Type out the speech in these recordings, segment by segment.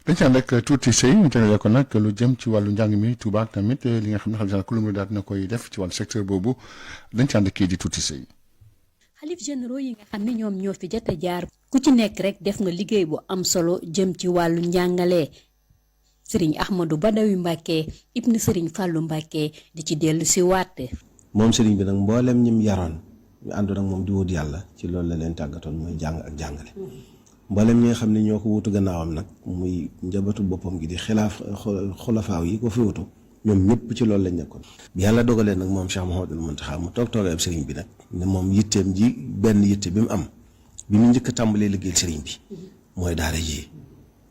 dañ ci ànd rek tuuti sëy ñu tënale ko nag lu jëm ci wàllu njàng mi Touba ak tamit li nga xam ne xalifa général daal dina koy def ci wàllu secteur boobu dañ ci ànd kii di tuuti sëy. xalif généraux yi nga xam ne ñoom ñoo fi jot a jaar ku ci nekk rek def nga liggéey bu am solo jëm ci wàllu njàngale sëriñ Ahmadou Badawi Mbacke ibnu sëriñ Fallou Mbacke di ci dellu si waat. moom sëriñ bi nag mboolem ñim yaroon ñu àndoon ak moom di wut yàlla ci loolu la leen tàggatoon mooy jàng ak jàngale. mboolem ñi nga xam ne ñoo ko wutu gannaawam nag muy njabootu boppam gi di xulafaaw yi ko fi wutu ñoom ñëpp ci loolu lañ nekkoon. bi yàlla dogalee nag moom Cheikh Mouhamadoul Mountakha mu toogee ab sëriñ bi nag ne moom yitteem ji benn yitte bi mu am bi mu njëkk a tàmbalee liggéeyal sëriñ bi mooy daara ji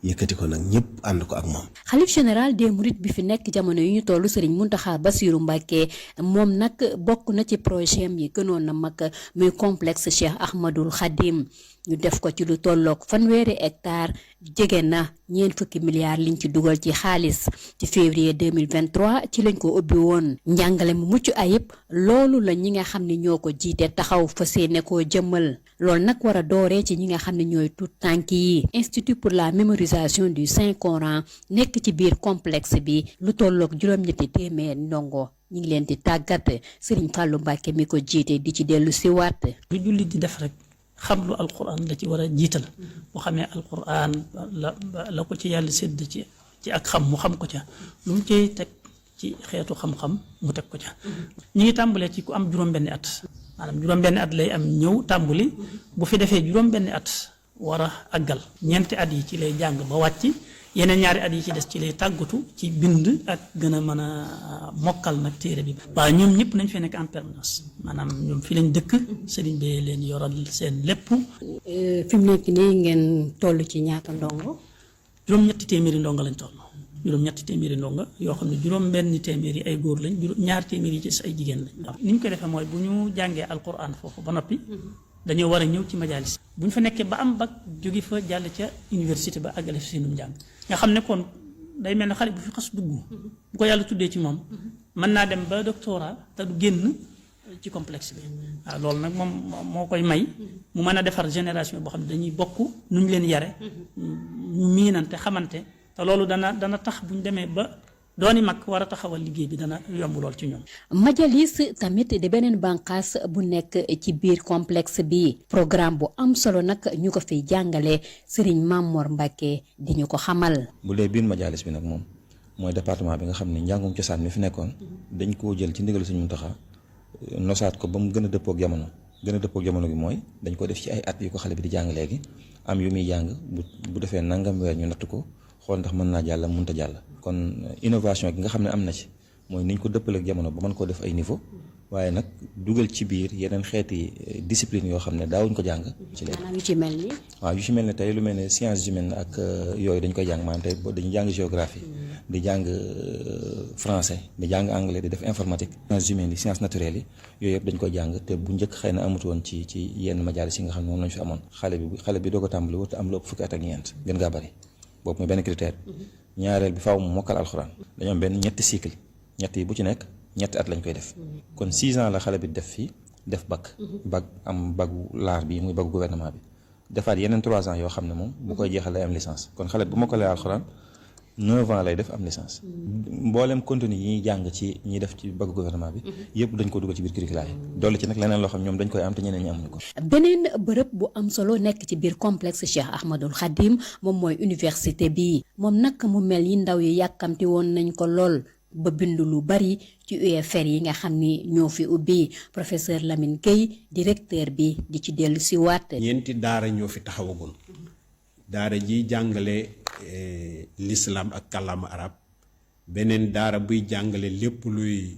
yëkkati ko nag ñëpp ànd ko ak moom. xalif général des mourides bi fi nekk jamono yu ñu toll sëriñ Mountakha Bassirou Mbacké moom nag bokk na ci projet am yi gënoon na mag muy complexe Cheikh Ahmadoul Khadim ñu def ko ci lu tolloog fanweeri hectare jege na 40 milliards liñ ci dugal ci xaalis ci février 2023 ci lañ ko ubbi woon njàngale mu mucc ayib loolu la ñi nga xam ne ñoo ko jiite taxaw fas yéene koo jëmmal loolu nag war a dooree ci ñi nga xam ne ñooy tout tànk yi institut pour la mémorisation du Saint Coran nekk ci biir complexe bi lu tolloog juróom-ñetti téeméer ndongo ñi ngi leen di tàggat Serigne Fallou Mbacke mi ko jiite di ci dellu si waat. lu jullit di def rek xam lu alquran la ci war a jiital boo xamee alquran la ko ci yàlla sédd ci ak xam mu xam ko ca lu mu cay teg ci xeetu xam-xam mu teg ko ca ñi ngi tàmbalee ci ku am juróom-benni at maanaam juróom-benni at lay am ñëw tàmbali bu fi defee juróom-benni at war a àggal ñeenti at yi ci lay jàng ba wàcc yeneen ñaari at yi ci des ci lay tàggatu ci bind ak gën a mën a mokkal nag téere bi. waaw ñoom ñëpp nañ fee nekk en permanence maanaam ñoom fi lañ dëkk sëriñ bi leen yoral seen lépp. fi mu nekk nii ngeen toll ci ñaata ndongo. juróom-ñetti téeméeri ndongo lañ toll juróom-ñetti téeméeri ndongo yoo xam ne juróom-benni téeméeri ay góor lañ ñaar téeméeri yi ci ay jigéen lañ. waaw ni ñu ko defee mooy bu ñu jàngee alquran foofu ba noppi. dañoo war a ñëw ci majalis bu ñu fa nekkee ba am bac jóge fa jàll ca université ba àggale fi seenum njàng nga xam ne kon day mel ne xale bu fi xas dugg bu ko yàlla tuddee ci moom mën naa dem ba doctorat te du génn ci complexe bi waaw loolu nag moom moo koy may mu mën a defar génération boo xam ne dañuy bokk nu ñu leen yare ñu miinante xamante te loolu dana tax bu ñu demee ba dooni mag war a taxawal liggéey bi dana yomb lool ci ñoom. majalis tamit di beneen bànqaas bu nekk ci biir complexe bi programme bu am solo nag ñu ko fiy jàngale Serigne Mamor Mbacke di ñu ko xamal. bu dee biir majalis bi nag moom mooy département bi nga xam ne njàngum cosaan mi fi nekkoon dañ koo jël ci ndigal Serigne Mountakha nosaat ko ba mu gën a dëppook jamono gi mooy dañ ko def ci ay at yu ko xale bi di jàng léegi am yu muy jàng bu defee nangam weer ñu natt ko xool ndax mën naa jàll mënut a jàll. kon innovation gi nga xam ne am na ci mooy niñ ko dëppaleek jamono ba mën koo def ay niveau waaye nag dugal ci biir yeneen xeeti discipline yoo xam ne daawuñ ko jàng. ci léegi yu ci mel ni. waaw yu ci mel ne tey lu mel ne science humaine ak yooyu dañ koy jàng maanaam tey dañuy jàng géographie di jàng français di jàng anglais di def informatique. science humaine yi science naturelle yi yooyu yëpp dañ koy jàng te bu njëkk xëy na amut woon ci yenn majalis yi nga xam ne moom lañ fi amoon xale bi doo ko tàmbali wut am lu ëpp fukki at ak ñeent gën ngaa bari boobu mooy benn critère. ñaareel bi faaw mu mokkal alxuraan dañoo am benn ñetti cycle ñett yi bu ci nekk ñetti at lañ koy def kon 6 ans la xale bi def fii def bac am bagu laar bi muy bagu gouvernement bi defaat yeneen 3 ans yoo xam ne moom bu koy jeexal lay am licence kon xale bi bu mokkalee alxuraan 9 ans lay def am licence mboolem contenu yi ñuy jàng ci ñi def ci bagu gouvernement bi yëpp dañ ko dugal ci biir curricula yi dolli ci nag leneen loo xam ñoom dañ koy am te ñeneen ñi amuñu ko. beneen bërëb bu am solo nekk ci biir complexe Cheikh Ahmadoul Khadim moom mooy université bi moom nag mu mel yi ndaw yi yàkkamti woon nañ ko lool ba bindu lu bari ci UFR yi nga xam ni ñoo fi ubbi professeur Lamine Gueye directeur bi di ci dellu si waat. ñeenti daara ñoo fi taxawagoon daara ji jàngale l'islam ak kàllaama arab beneen daara buy jàngale lépp luy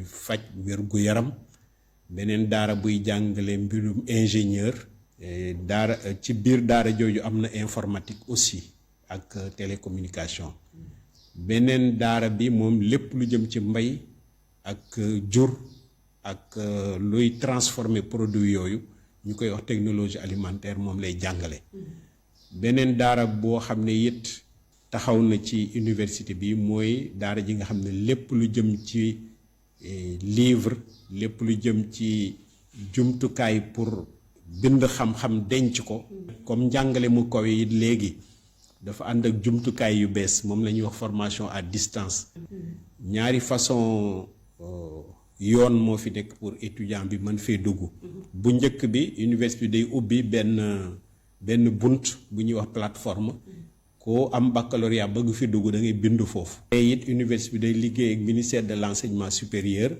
faj wérgu yaram beneen daara buy jàngale mbirum ingénieur daara ci biir daara jooju am na informatique aussi ak télécommunication beneen daara bi moom lépp lu jëm ci mbay ak jur ak luy transformer produit yooyu ñu koy wax technologie alimentaire moom lay jàngale beneen daara boo xam ne it taxaw na ci université bi mooy daara ji nga xam ne lépp lu jëm ci livre lépp lu jëm ci jumtukaay pour bind xam-xam denc ko comme njàngale mu kawe it léegi dafa ànd ak jumtukaay yu bees moom la ñuy wax formation à distance ñaari façon yoon moo fi nekk pour étudiant bi mën fee dugg bu njëkk bi université day ubbi benn bunt bu ñuy wax plateforme koo am baccalauréat bëgg fi dugg da ngay bindu foofu te it université bi day liggéey ak ministère de l'enseignement supérieur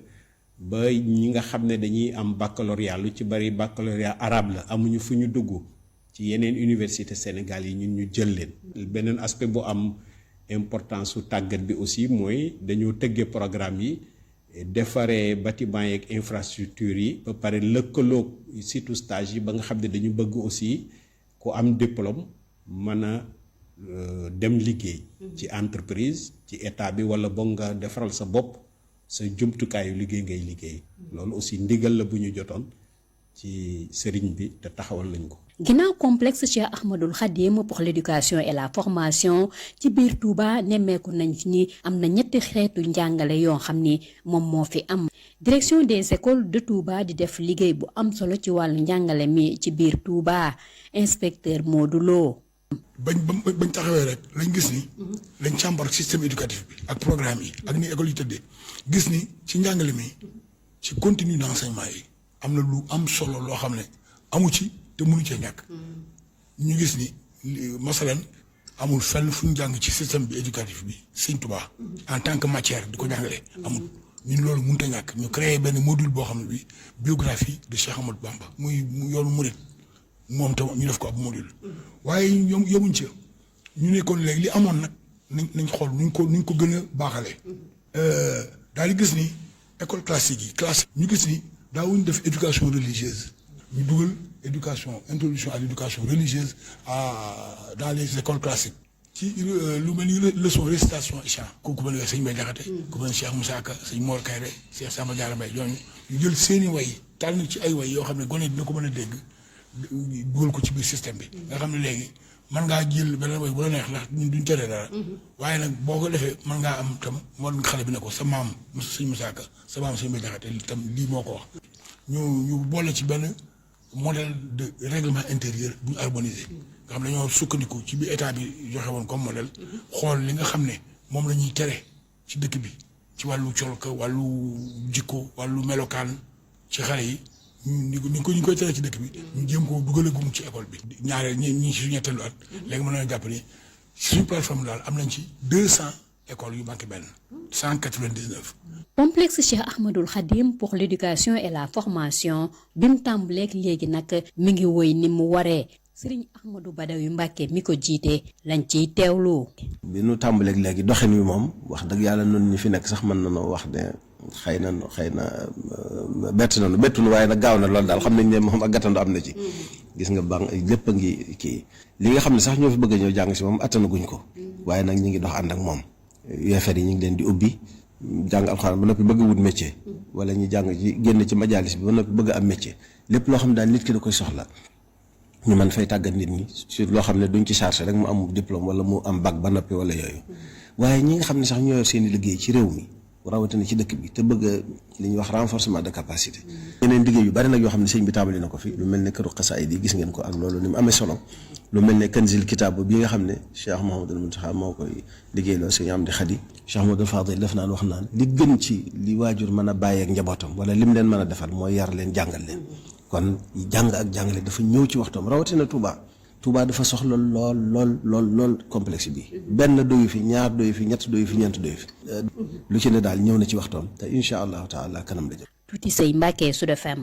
ba ñi nga xam ne dañuy am baccalauréat lu ci bari baccalauréat arabe la amuñu fu ñu dugg ci yeneen université Sénégal yi ñun ñu jël leen beneen aspect bu am importance su tàggat bi aussi mooy dañoo tëggee programme yi defaree bâtiment yeeg infrastructure yi ba pare lëkkaloog surtout stage yi ba nga xam ne dañu bëgg aussi ku am diplôme mën a dem liggéey ci entreprise ci état bi wala boog nga defaral sa bopp sa jumtukaayu liggéey ngay liggéey loolu aussi ndigal la bu ñu jotoon ci sëriñ bi te taxawal nañ ko. ginnaaw complexe Cheikh Ahmadoul Khadim pour l'éducation et la formation ci biir Touba nemmeeku nañ fi ni am na ñetti xeetu njàngale yoo xam ni moom moo fi am. direction des écoles de Touba di def liggéey bu am solo ci wàllu njàngale mi ci biir Touba inspecteur Modou Lo. bañ taxawee rek lañ gis ni lañ càmbar système éducatif bi ak programme yi ak ni école yi tëddee gis ni ci njàngale mi ci continue d'enseignement yi am na lu am solo loo xam ne amu ci te mënu cee ñàkk ñu gis ni masalan amul fenn fu ñu jàng ci système bi éducatif bi Sëñ Touba en tant que matière di ko jàngale amul ñun loolu mënut a ñàkk ñu créé benn module boo xam ne bi biographie de Cheikh Ahmadou Bamba muy yoonu murit moom tam ñu def ko ab module waaye yemuñ ca ñu ne kon léegi li amoon nag nañ xool nuñ ko gën a baaxalee daal di gis ni école classique yi classique ñu gis ni daawuñ def éducation religieuse ñu dugal éducation introduction à l'éducation religieuse dans les écoles classiques ci lu mel ni leçon récitation et chant ku mel ni sëñ Mbaye Diakhaté ku mel ni Cheikh Moussa Ka sëñ Mor Kayre Cheikh Samba Diarra Mbaye ñooñu ñu jël seeni way tànn ci ay way yoo xam ne gone dina ko mën a dégg dugal ko ci biir système bi nga xam ne léegi mën ngaa jël beneen way bu la neex ndax ñun duñ tere dara waaye nag boo ko defee mën ngaa am tam moo xale bi ne ko sa maam sëñ Moussa Ka sa maam sëñ Mbaye Diakhaté tam lii moo ko wax ñu boole ci benn modèle de règlement intérieur bu ñu harmonisé nga xam ne dañoo sukkandiku ci bi état bi joxe woon comme modèle xool li nga xam ne moom la ñuy tere ci dëkk bi ci wàllu colka wàllu jikko wàllu melokaan ci xale yi ñu koy tere ci dëkk bi ñu jéem koo dugalagum ci école bi ñaareel ñi si ñetteelu at léegi mën nañu jàpp ni suñu plateforme daal am nañ ci 200 écoles yu manqué benn 199. complexe Cheikh Ahmadoul Khadim pour l'éducation et la formation bi mu tàmbaleeg léegi nag mi ngi woy ni mu waree Serigne Ahmadou Badawi Mbacké mi ko jiite lañ ciy teewlu. bi nu tàmbaleeg léegi doxin wi moom wax dëgg yàlla noonu ñi fi nekk sax mën na noo wax ne xëy na bettunu waaye nag gaaw na loolu daal xam nañ ne moom ak gàttandu am na ci. gis nga ba lépp a ngi kii li nga xam ne sax ñoo fi bëgg a ñëw jàng si moom attanaguñ ko waaye nag ñu ngi dox ànd ak moom UFR yi ñu ngi leen di ubbi. jàng alxuraan ba noppi bëgg wut métier wala ñu jàng ci génn ci majalis bi ba noppi bëgg am métier lépp loo xam ne daal nit ki da koy soxla ñu mën fay tàggat nit ñi sur loo xam ne duñ ci chargé rek mu am diplôme wala mu am bac ba noppi wala yooyu waaye ñi nga xam ne sax ñoo yor seen i liggéey ci réew mi rawatina ci dëkk bi te bëgg li ñuy wax renforcement de capacité yeneen liggéey yu bari nag yoo xam ne sëñ bi tàmbali na ko fi lu mel ne këru xasaayid yi gis ngeen ko ak loolu ni mu amee solo lu mel ne kanzil kitaab bi nga xam ne Cheikh Mouhamadul Mountakha moo koy liggéey loolu sëñ Amdi Khadi Cheikh Mouhamadul Fadil def naan wax naan li gën ci li waajur mën a bàyyeek njabootam wala lim leen mën a defal mooy yar leen jàngal leen kon jàng ak jàngale dafa ñëw ci waxtoom rawatina Touba dafa soxla lool complexe bi benn doyu fi ñaar doyu fi ñett doyu fi ñeent doyu fi lu ci ne daal ñëw na ci waxtoom te incha allahu taala kanam la jëm. Tuuti Sey Mbacké Sud FM